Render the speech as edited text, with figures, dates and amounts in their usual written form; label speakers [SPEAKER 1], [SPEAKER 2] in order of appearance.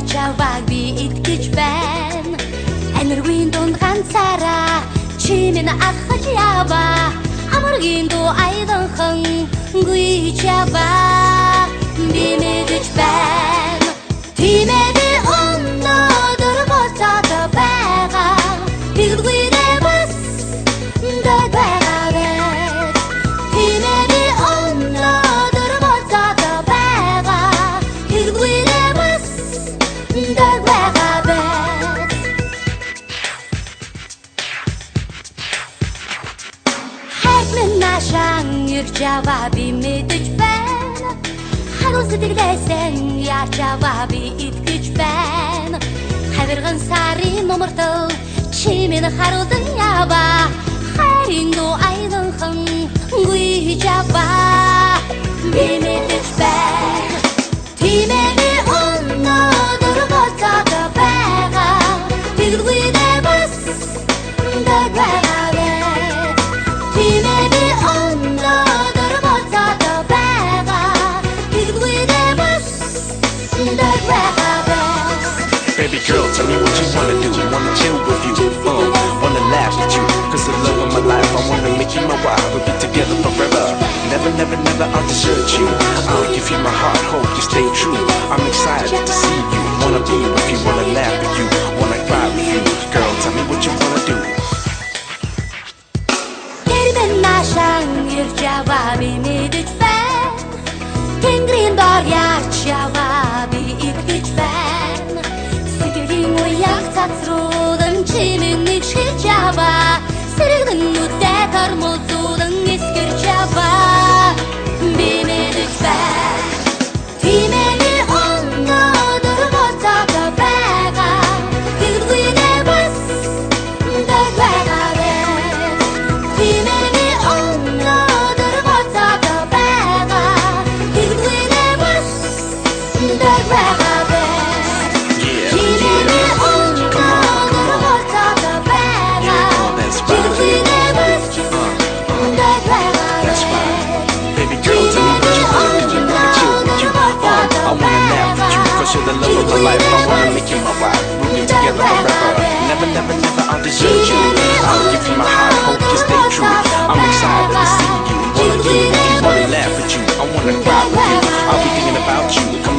[SPEAKER 1] чаваг би итгэж байна. Энергийн дунд ганцаараа чи минь ахаж яваа. Амаргийн дуу айданхан гүйж яваа. Би мэдэж байна. Тиймээ би өнөөдөр болцоод байгаа. Тэгдэггүй бас дэд байгаа вэ. Тиймээ би өнөөдөр болцоод байгаа. Тэгдэггүй бас дэд байгаа вэ. Нашан ирж яваа би мэдэж байна. Харуул сэтгэлээсэн яарч яваа би итгэж байна. Хавирган сарын номортол чи минь харуулдан яваа. Хайрын дуу айданхан гүйж яваа. Би мэдэж байна. Тиймээ би өнөөдөр болцоод байгаа. Тэгдэггүй бас дэд байгаа вэ. Тиймээ би өнөөдөр болцоод байгаа. Тэгдэггүй бас дэд байгаа вэ.
[SPEAKER 2] Baby girl, tell me what you wanna do. Wanna chill with you, wanna laugh with you. Cause the love of my life, I wanna make you my wife. We'll be together forever. Never, never, never, I'll desert you. I'll give you my heart, hope you stay true. I'm excited to see you. Wanna be with you, wanna laugh with you, wanna cry with you. Girl, tell me what you wanna do.
[SPEAKER 1] Нашан ирж яваа би мэдэж байна. Тэнгэрийн доор яарч яваа би итгэж байна. Сэтгэлийн уяг цацруулан чимэн нэг шилж яваа. Сэрэгэн нүдээ тормозуулан эскэрч яваа. Би мэдэж байна. Тиймээ би өнөөдөр болцоод байгаа. Тэгдэггүй бас дэд байгаа вэ. Тиймээ би өнөөдөр болцоод байгаа. Тэгдэггүй бас дэд байгаа вэ. Тиймээ би өнөөдөр болцоод байгаа. Тэгдэггүй бас дэд байгаа вэ.
[SPEAKER 2] Baby girl, tell me what you wanna do. Wanna chill with you, I wanna laugh with you. Cause you're the love of my life, I wanna make you my wife. We'll be together forever. Never, never, never, I'll desert you. I'll give you my heart, hope you stay true. I'm excited to see you. Wanna be with you, wanna laugh with you, I wanna cry with you. I'll be thinking about you.